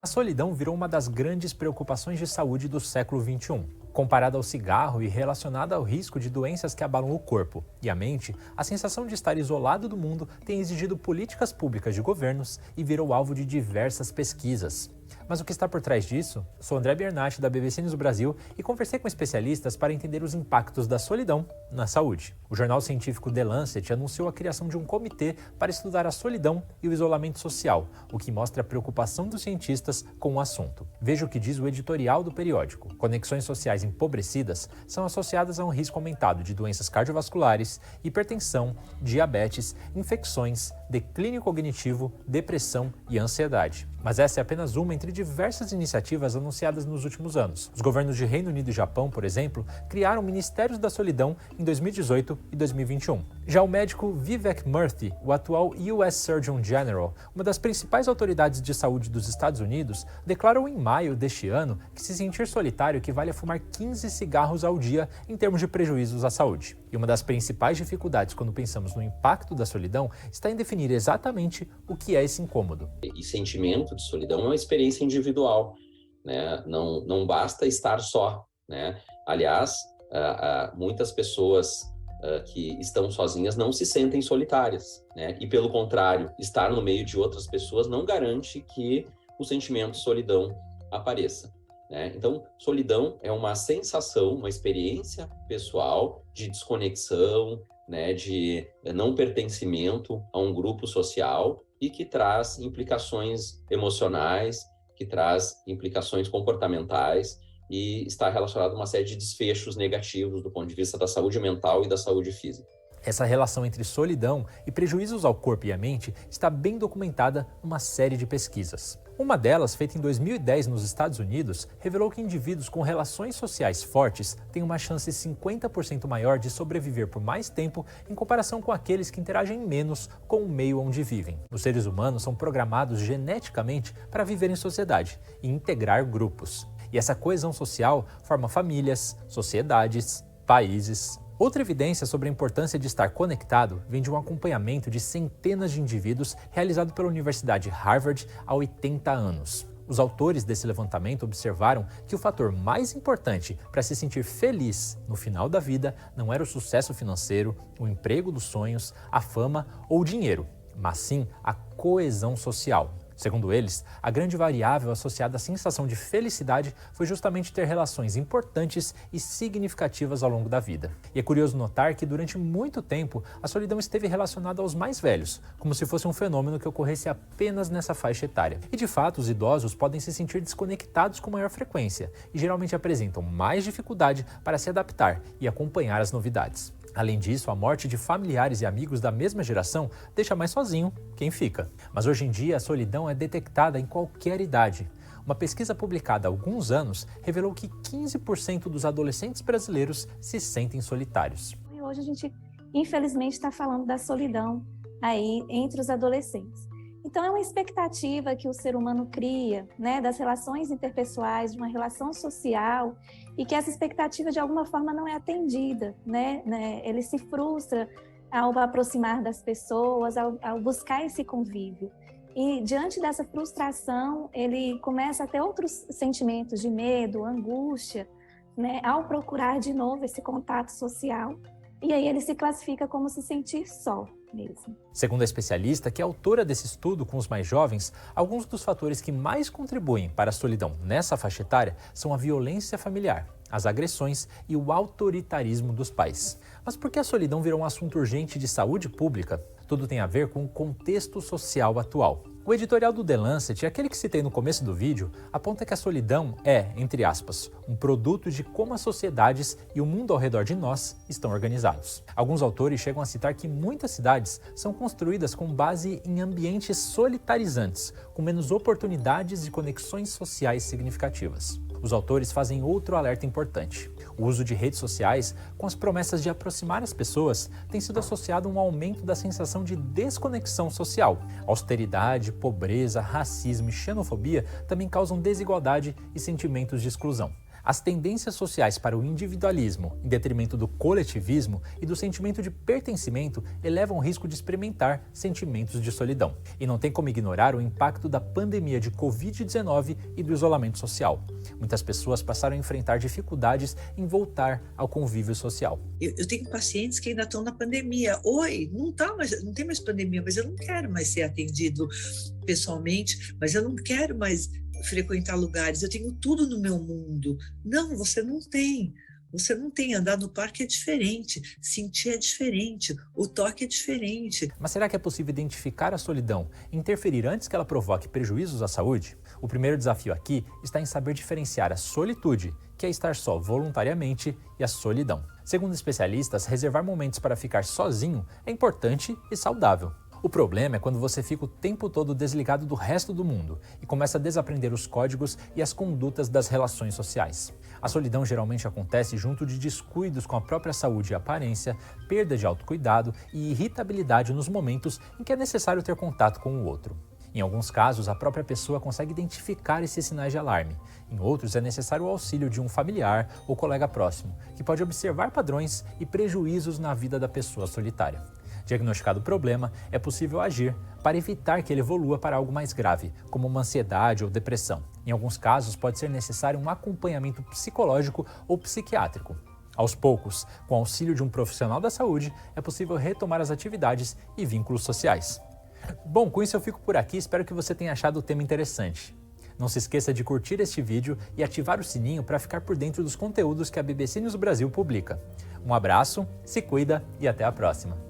A solidão virou uma das grandes preocupações de saúde do século XXI. Comparada ao cigarro e relacionada ao risco de doenças que abalam o corpo e a mente, a sensação de estar isolado do mundo tem exigido políticas públicas de governos e virou alvo de diversas pesquisas. Mas o que está por trás disso? Sou André Bernatti, da BBC News Brasil, e conversei com especialistas para entender os impactos da solidão na saúde. O jornal científico The Lancet anunciou a criação de um comitê para estudar a solidão e o isolamento social, o que mostra a preocupação dos cientistas com o assunto. Veja o que diz o editorial do periódico. Conexões sociais empobrecidas são associadas a um risco aumentado de doenças cardiovasculares, hipertensão, diabetes, infecções, declínio cognitivo, depressão e ansiedade. Mas essa é apenas uma entre diversas iniciativas anunciadas nos últimos anos. Os governos de Reino Unido e Japão, por exemplo, criaram Ministérios da Solidão em 2018 e 2021. Já o médico Vivek Murthy, o atual US Surgeon General, uma das principais autoridades de saúde dos Estados Unidos, declarou em maio deste ano que se sentir solitário equivale a fumar 15 cigarros ao dia em termos de prejuízos à saúde. E uma das principais dificuldades quando pensamos no impacto da solidão está em definir exatamente o que é esse incômodo. E sentimento de solidão é uma experiência individual, né? Não basta estar só, né? Aliás, muitas pessoas que estão sozinhas não se sentem solitárias, né? E pelo contrário, estar no meio de outras pessoas não garante que o sentimento de solidão apareça, né? Então, solidão é uma sensação, uma experiência pessoal de desconexão, né? De não pertencimento a um grupo social e que traz implicações emocionais, que traz implicações comportamentais e está relacionado a uma série de desfechos negativos do ponto de vista da saúde mental e da saúde física. Essa relação entre solidão e prejuízos ao corpo e à mente está bem documentada numa série de pesquisas. Uma delas, feita em 2010 nos Estados Unidos, revelou que indivíduos com relações sociais fortes têm uma chance 50% maior de sobreviver por mais tempo em comparação com aqueles que interagem menos com o meio onde vivem. Os seres humanos são programados geneticamente para viver em sociedade e integrar grupos. E essa coesão social forma famílias, sociedades, países. Outra evidência sobre a importância de estar conectado vem de um acompanhamento de centenas de indivíduos realizado pela Universidade Harvard há 80 anos. Os autores desse levantamento observaram que o fator mais importante para se sentir feliz no final da vida não era o sucesso financeiro, o emprego dos sonhos, a fama ou o dinheiro, mas sim a coesão social. Segundo eles, a grande variável associada à sensação de felicidade foi justamente ter relações importantes e significativas ao longo da vida. E é curioso notar que durante muito tempo a solidão esteve relacionada aos mais velhos, como se fosse um fenômeno que ocorresse apenas nessa faixa etária. E de fato, os idosos podem se sentir desconectados com maior frequência e geralmente apresentam mais dificuldade para se adaptar e acompanhar as novidades. Além disso, a morte de familiares e amigos da mesma geração deixa mais sozinho quem fica. Mas hoje em dia a solidão é detectada em qualquer idade. Uma pesquisa publicada há alguns anos revelou que 15% dos adolescentes brasileiros se sentem solitários. E hoje a gente, infelizmente, está falando da solidão aí entre os adolescentes. Então é uma expectativa que o ser humano cria, né, das relações interpessoais, de uma relação social, e que essa expectativa de alguma forma não é atendida, né? Ele se frustra ao aproximar das pessoas, ao buscar esse convívio. E diante dessa frustração, ele começa a ter outros sentimentos de medo, angústia, né, ao procurar de novo esse contato social. E aí ele se classifica como se sentir só mesmo. Segundo a especialista, que é autora desse estudo com os mais jovens, alguns dos fatores que mais contribuem para a solidão nessa faixa etária são a violência familiar, as agressões e o autoritarismo dos pais. Mas por que a solidão virou um assunto urgente de saúde pública? Tudo tem a ver com o contexto social atual. O editorial do The Lancet, aquele que citei no começo do vídeo, aponta que a solidão é, entre aspas, um produto de como as sociedades e o mundo ao redor de nós estão organizados. Alguns autores chegam a citar que muitas cidades são construídas com base em ambientes solitarizantes, com menos oportunidades e conexões sociais significativas. Os autores fazem outro alerta importante. O uso de redes sociais, com as promessas de aproximar as pessoas, tem sido associado a um aumento da sensação de desconexão social. Austeridade, pobreza, racismo e xenofobia também causam desigualdade e sentimentos de exclusão. As tendências sociais para o individualismo, em detrimento do coletivismo e do sentimento de pertencimento, elevam o risco de experimentar sentimentos de solidão. E não tem como ignorar o impacto da pandemia de Covid-19 e do isolamento social. Muitas pessoas passaram a enfrentar dificuldades em voltar ao convívio social. Eu tenho pacientes que ainda estão na pandemia. Oi, não tem mais pandemia, mas eu não quero mais ser atendido pessoalmente, mas eu não quero mais frequentar lugares, eu tenho tudo no meu mundo. Não, você não tem. Você não tem. Andar no parque é diferente, sentir é diferente, o toque é diferente. Mas será que é possível identificar a solidão e interferir antes que ela provoque prejuízos à saúde? O primeiro desafio aqui está em saber diferenciar a solitude, que é estar só voluntariamente, e a solidão. Segundo especialistas, reservar momentos para ficar sozinho é importante e saudável. O problema é quando você fica o tempo todo desligado do resto do mundo e começa a desaprender os códigos e as condutas das relações sociais. A solidão geralmente acontece junto de descuidos com a própria saúde e aparência, perda de autocuidado e irritabilidade nos momentos em que é necessário ter contato com o outro. Em alguns casos, a própria pessoa consegue identificar esses sinais de alarme. Em outros, é necessário o auxílio de um familiar ou colega próximo, que pode observar padrões e prejuízos na vida da pessoa solitária. Diagnosticado o problema, é possível agir para evitar que ele evolua para algo mais grave, como uma ansiedade ou depressão. Em alguns casos, pode ser necessário um acompanhamento psicológico ou psiquiátrico. Aos poucos, com o auxílio de um profissional da saúde, é possível retomar as atividades e vínculos sociais. Bom, com isso eu fico por aqui, espero que você tenha achado o tema interessante. Não se esqueça de curtir este vídeo e ativar o sininho para ficar por dentro dos conteúdos que a BBC News Brasil publica. Um abraço, se cuida e até a próxima!